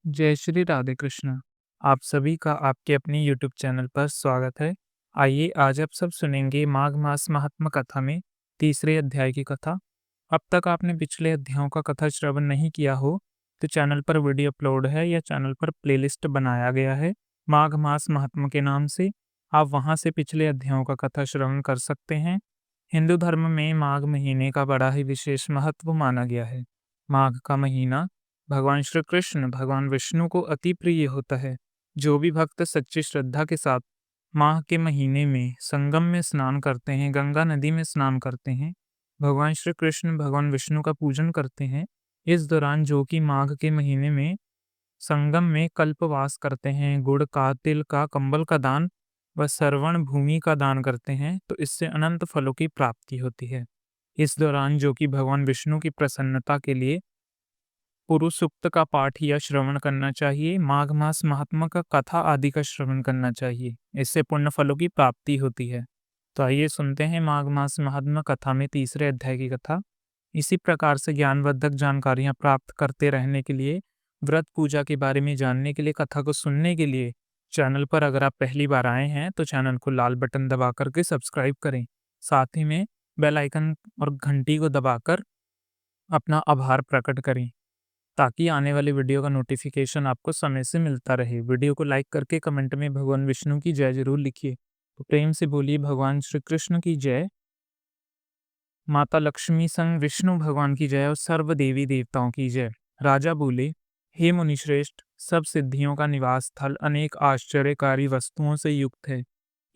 जय श्री राधे कृष्ण। आप सभी का आपके अपनी यूट्यूब चैनल पर स्वागत है। आइए आज आप सब सुनेंगे माघ मास महात्म कथा में तीसरे अध्याय की कथा। अब तक आपने पिछले अध्यायों का कथा श्रवण नहीं किया हो तो चैनल पर वीडियो अपलोड है या चैनल पर प्लेलिस्ट बनाया गया है माघ मास महात्म के नाम से। आप वहां से पिछले अध्यायों का कथा श्रवण कर सकते हैं। हिंदू धर्म में माघ महीने का बड़ा ही विशेष महत्व माना गया है। माघ का महीना भगवान श्री कृष्ण भगवान विष्णु को अति प्रिय होता है। जो भी भक्त सच्ची श्रद्धा के साथ माह के महीने में संगम में स्नान करते हैं, गंगा नदी में स्नान करते हैं, भगवान श्री कृष्ण भगवान विष्णु का पूजन करते हैं। इस दौरान जो कि माघ के महीने में संगम में कल्पवास करते हैं, गुड़ का, तिल का, कंबल का दान व श्रवण भूमि का दान करते हैं तो इससे अनंत फलों की प्राप्ति होती है। इस दौरान जो कि भगवान विष्णु की प्रसन्नता के लिए पुरुष सूक्त का पाठ या श्रवण करना चाहिए। माघ मास महात्मा का कथा आदि का श्रवण करना चाहिए। इससे पुण्य फलों की प्राप्ति होती है। तो आइए सुनते हैं माघ मास महात्मा कथा में तीसरे अध्याय की कथा। इसी प्रकार से ज्ञानवर्धक जानकारियां प्राप्त करते रहने के लिए, व्रत पूजा के बारे में जानने के लिए, कथा को सुनने के लिए चैनल पर अगर आप पहली बार आए हैं तो चैनल को लाल बटन दबा करके सब्सक्राइब करें। साथ ही में बेल आइकन और घंटी को दबाकर अपना आभार प्रकट करें ताकि आने वाली वीडियो का नोटिफिकेशन आपको समय से मिलता रहे। वीडियो को लाइक करके कमेंट में भगवान विष्णु की जय जरूर लिखिए। तो प्रेम से बोलिए भगवान श्री कृष्ण की जय, माता लक्ष्मी संग विष्णु भगवान की जय और सर्व देवी देवताओं की जय। राजा बोले, हे मुनिश्रेष्ठ, सब सिद्धियों का निवास स्थल अनेक आश्चर्यकारी वस्तुओं से युक्त है।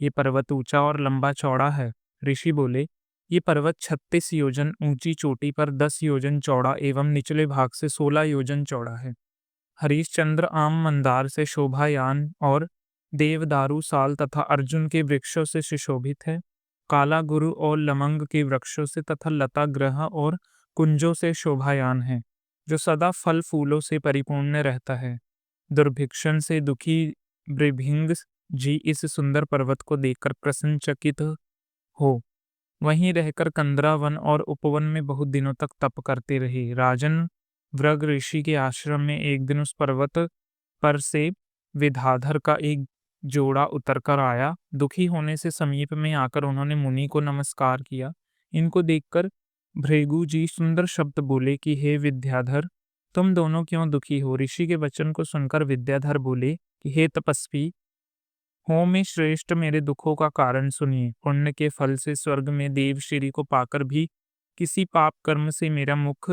ये पर्वत ऊंचा और लंबा चौड़ा है। ऋषि बोले, ये पर्वत 36 योजन ऊंची चोटी पर 10 योजन चौड़ा एवं निचले भाग से 16 योजन चौड़ा है। हरीशचंद्र आम मंदार से शोभायान और देवदारू साल तथा अर्जुन के वृक्षों से सुशोभित है। काला गुरु और लमंग के वृक्षों से तथा लता ग्रह और कुंजों से शोभायान है, जो सदा फल फूलों से परिपूर्ण रहता है। दुर्भिक्षण से दुखी ब्रिभिंग जी इस सुंदर पर्वत को देखकर प्रसन्नचकित हो वहीं रहकर कंदरा वन और उपवन में बहुत दिनों तक तप करते रहे। राजन भृग ऋषि के आश्रम में एक दिन उस पर्वत पर से विद्याधर का एक जोड़ा उतरकर आया। दुखी होने से समीप में आकर उन्होंने मुनि को नमस्कार किया। इनको देखकर भृगु जी सुंदर शब्द बोले कि हे विद्याधर, तुम दोनों क्यों दुखी हो। ऋषि के वचन को सुनकर विद्याधर बोले कि हे तपस्वी, हो में श्रेष्ठ, मेरे दुखों का कारण सुनिए। पुण्य के फल से स्वर्ग में देव श्री को पाकर भी किसी पाप कर्म से मेरा मुख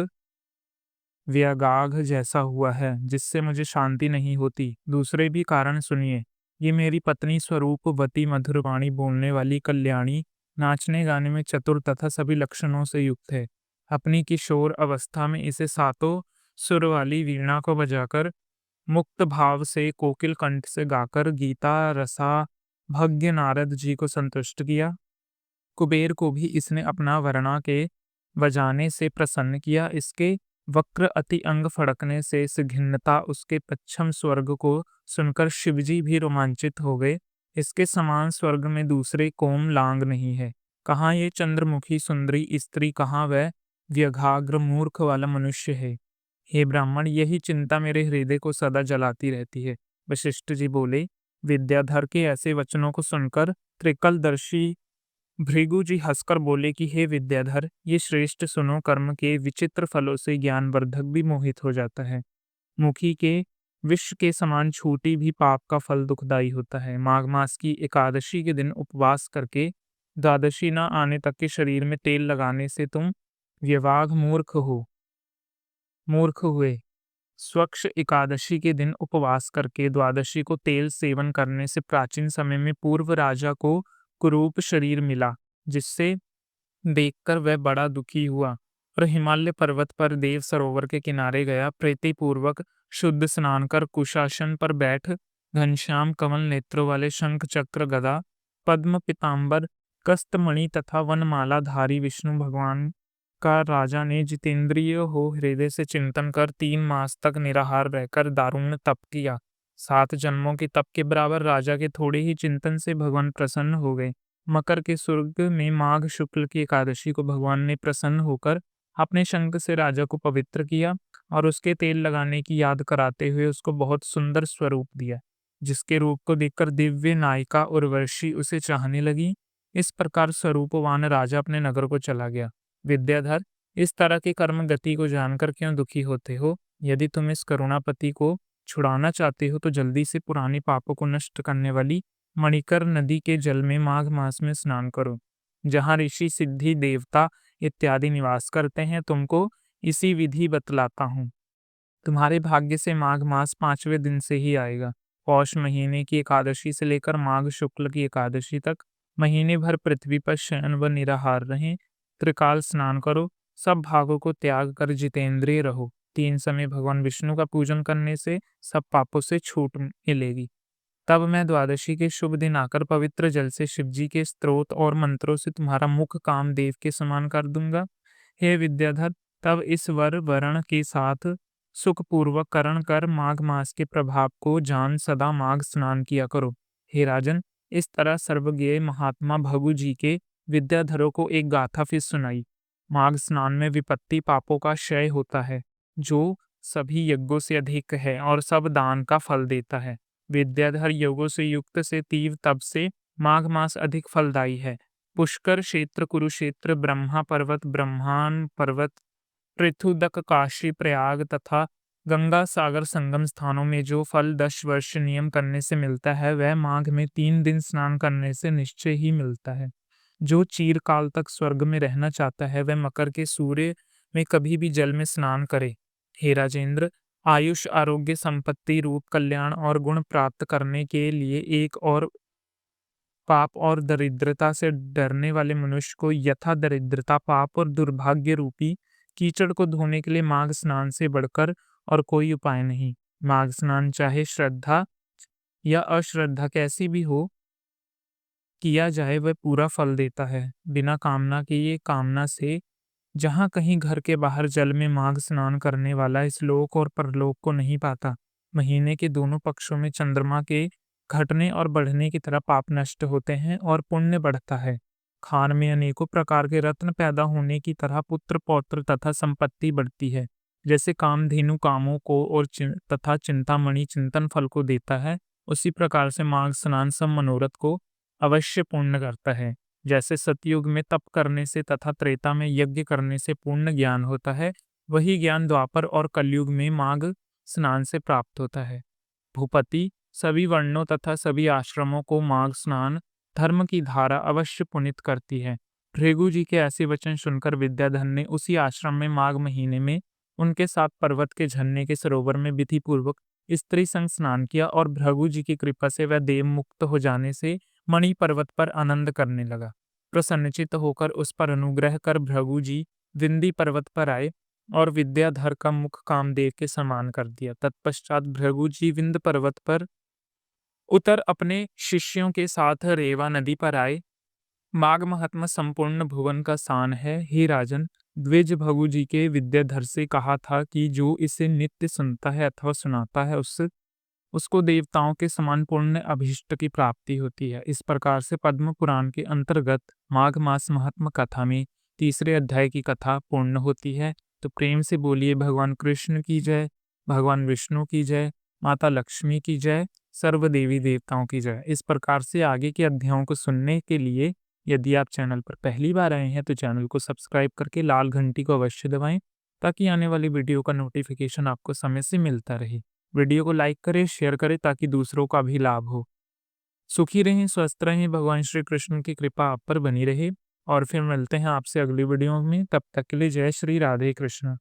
व्यागाघ जैसा हुआ है, जिससे मुझे शांति नहीं होती। दूसरे भी कारण सुनिए। ये मेरी पत्नी स्वरूपवती, मधुर वाणी बोलने वाली, कल्याणी, नाचने गाने में चतुर तथा सभी लक्षणों से युक्त है। अपनी किशोर अवस्था में इसे सातों सुर वाली वीणा को बजाकर मुक्त भाव से कोकिल कंठ से गाकर गीता रसा भग्य नारद जी को संतुष्ट किया। कुबेर को भी इसने अपना वरना के बजाने से प्रसन्न किया। इसके वक्र अति अंग फड़कने से इस घिन्नता उसके पश्चिम स्वर्ग को सुनकर शिवजी भी रोमांचित हो गए। इसके समान स्वर्ग में दूसरे कोम लांग नहीं है। कहाँ ये चंद्रमुखी सुंदरी स्त्री, कहाँ वह व्यघाग्र मूर्ख वाला मनुष्य है। हे ब्राह्मण, यही चिंता मेरे हृदय को सदा जलाती रहती है। वशिष्ठ जी बोले। विद्याधर के ऐसे वचनों को सुनकर त्रिकलदर्शी भृगु जी हंसकर बोले कि हे विद्याधर, ये श्रेष्ठ सुनो, कर्म के विचित्र फलों से ज्ञानवर्धक भी मोहित हो जाता है। मुखी के विष के समान छूटी भी पाप का फल दुखदाई होता है। माघ मास की एकादशी के दिन उपवास करके द्वादशी न आने तक के शरीर में तेल लगाने से तुम व्यवाघ मूर्ख हुए। स्वक्ष एकादशी के दिन उपवास करके द्वादशी को तेल सेवन करने से प्राचीन समय में पूर्व राजा को कुरूप शरीर मिला, जिससे देखकर वह बड़ा दुखी हुआ और हिमालय पर्वत पर देव सरोवर के किनारे गया। प्रीतिपूर्वक शुद्ध स्नान कर कुशासन पर बैठ घनश्याम कमल नेत्रों वाले शंख चक्र गदा पद्म पीतांबर कस्तमणि तथा वनमाला धारी विष्णु भगवान का राजा ने जितेंद्रिय हो हृदय से चिंतन कर 3 मास तक निराहार रहकर दारुण तप किया। 7 जन्मों के तप के बराबर राजा के थोड़े ही चिंतन से भगवान प्रसन्न हो गए। मकर के स्वर्ग में माघ शुक्ल की एकादशी को भगवान ने प्रसन्न होकर अपने शंख से राजा को पवित्र किया और उसके तेल लगाने की याद कराते हुए उसको बहुत सुंदर स्वरूप दिया, जिसके रूप को देखकर दिव्य नायिका उर्वशी उसे चाहने लगी। इस प्रकार स्वरूपवान राजा अपने नगर को चला गया। विद्याधर, इस तरह की कर्म गति को जानकर क्यों दुखी होते हो? यदि तुम इस करुणापति को छुड़ाना चाहते हो तो जल्दी से पुराने पापों को नष्ट करने वाली मणिकर नदी के जल में माघ मास में स्नान करो, जहाँ ऋषि सिद्धि देवता इत्यादि निवास करते हैं। तुमको इसी विधि बतलाता हूँ। तुम्हारे भाग्य से माघ मास 5वें दिन से ही आएगा। पौष महीने की एकादशी से लेकर माघ शुक्ल की एकादशी तक महीने भर पृथ्वी पर शयन व निराहार रहें। त्रिकाल स्नान करो, सब भागों को त्याग कर जितेंद्रिय रहो। 3 समय भगवान विष्णु का पूजन करने से सब पापों से छूट मिलेगी। तब मैं द्वादशी के शुभ दिन आकर पवित्र जल से शिवजी के स्तोत्र और मंत्रों से तुम्हारा मुख कामदेव के समान कर दूंगा। हे विद्याधर, तब इस वरण के साथ सुखपूर्वक करण कर माघ मास के प्रभाव को जान सदा माघ स्नान किया करो। हे राजन, इस तरह सर्वज्ञ महात्मा भगु जी के विद्याधरों को एक गाथा फिर सुनाई। माघ स्नान में विपत्ति पापों का क्षय होता है, जो सभी यज्ञों से अधिक है और सब दान का फल देता है। विद्याधर, योगों से युक्त से तीव्र तप से माघ मास अधिक फलदायी है। पुष्कर क्षेत्र, कुरुक्षेत्र, ब्रह्मा पर्वत, ब्रह्मांड पर्वत, पृथुदक, काशी, प्रयाग तथा गंगा सागर संगम स्थानों में जो फल 10 वर्ष नियम करने से मिलता है, वह माघ में 3 दिन स्नान करने से निश्चय ही मिलता है। जो चीरकाल तक स्वर्ग में रहना चाहता है, वह मकर के सूर्य में कभी भी जल में स्नान करे। हे राजेंद्र, आयुष, आरोग्य, संपत्ति, रूप, कल्याण और गुण प्राप्त करने के लिए एक और पाप और दरिद्रता से डरने वाले मनुष्य को यथा दरिद्रता, पाप और दुर्भाग्य रूपी कीचड़ को धोने के लिए माघ स्नान से बढ़कर और कोई उपाय नहीं। माघ स्नान चाहे श्रद्धा या अश्रद्धा कैसी भी हो, किया जाए वह पूरा फल देता है। बिना कामना के ये कामना से जहाँ कहीं घर के बाहर जल में माघ स्नान करने वाला इस लोक और परलोक को नहीं पाता। महीने के दोनों पक्षों में चंद्रमा के घटने और बढ़ने की तरह पाप नष्ट होते हैं और पुण्य बढ़ता है। खान में अनेकों प्रकार के रत्न पैदा होने की तरह पुत्र पौत्र तथा संपत्ति बढ़ती है। जैसे कामधेनु कामों को और तथा चिंतामणि चिंतन फल को देता है, उसी प्रकार से माघ स्नान सब मनोरथ को अवश्य पूर्ण करता है। जैसे सतयुग में तप करने से तथा त्रेता में यज्ञ करने से पूर्ण ज्ञान होता है, वही ज्ञान द्वापर और कलयुग में माघ स्नान से प्राप्त होता है। भूपति, सभी वर्णों तथा सभी आश्रमों को माघ स्नान धर्म की धारा अवश्य पुनीत करती है। भृगु जी के ऐसे वचन सुनकर विद्याधर ने उसी आश्रम में माघ महीने में उनके साथ पर्वत के झरने के सरोवर में विधि पूर्वक स्त्री संग स्नान किया और भृगु जी की कृपा से वह देव मुक्त हो जाने से मणि पर्वत पर आनंद करने लगा। प्रसन्नचित्त होकर उस पर अनुग्रह कर भृगु जी विंदी पर्वत पर आए और विद्याधर का मुख कामदेव के समान कर दिया। तत्पश्चात भृगु जी विंध्य पर्वत पर उतर अपने शिष्यों के साथ रेवा नदी पर आए। माघ महात्मा संपूर्ण भुवन का सान है। हे राजन, द्विज भृगु जी के विद्याधर से कहा था कि जो इसे नित्य सुनता है अथवा सुनाता है, उसको देवताओं के समान पुण्य अभीष्ट की प्राप्ति होती है। इस प्रकार से पद्म पुराण के अंतर्गत माघ मास महात्म कथा में 3रे अध्याय की कथा पूर्ण होती है। तो प्रेम से बोलिए भगवान कृष्ण की जय, भगवान विष्णु की जय, माता लक्ष्मी की जय, सर्व देवी देवताओं की जय। इस प्रकार से आगे के अध्यायों को सुनने के लिए यदि आप चैनल पर पहली बार आए हैं तो चैनल को सब्सक्राइब करके लाल घंटी को अवश्य दबाएं, ताकि आने वाली वीडियो का नोटिफिकेशन आपको समय से मिलता रहे। वीडियो को लाइक करें, शेयर करें ताकि दूसरों का भी लाभ हो। सुखी रहें, स्वस्थ रहें, भगवान श्री कृष्ण की कृपा आप पर बनी रहे और फिर मिलते हैं आपसे अगली वीडियो में। तब तक के लिए जय श्री राधे कृष्ण।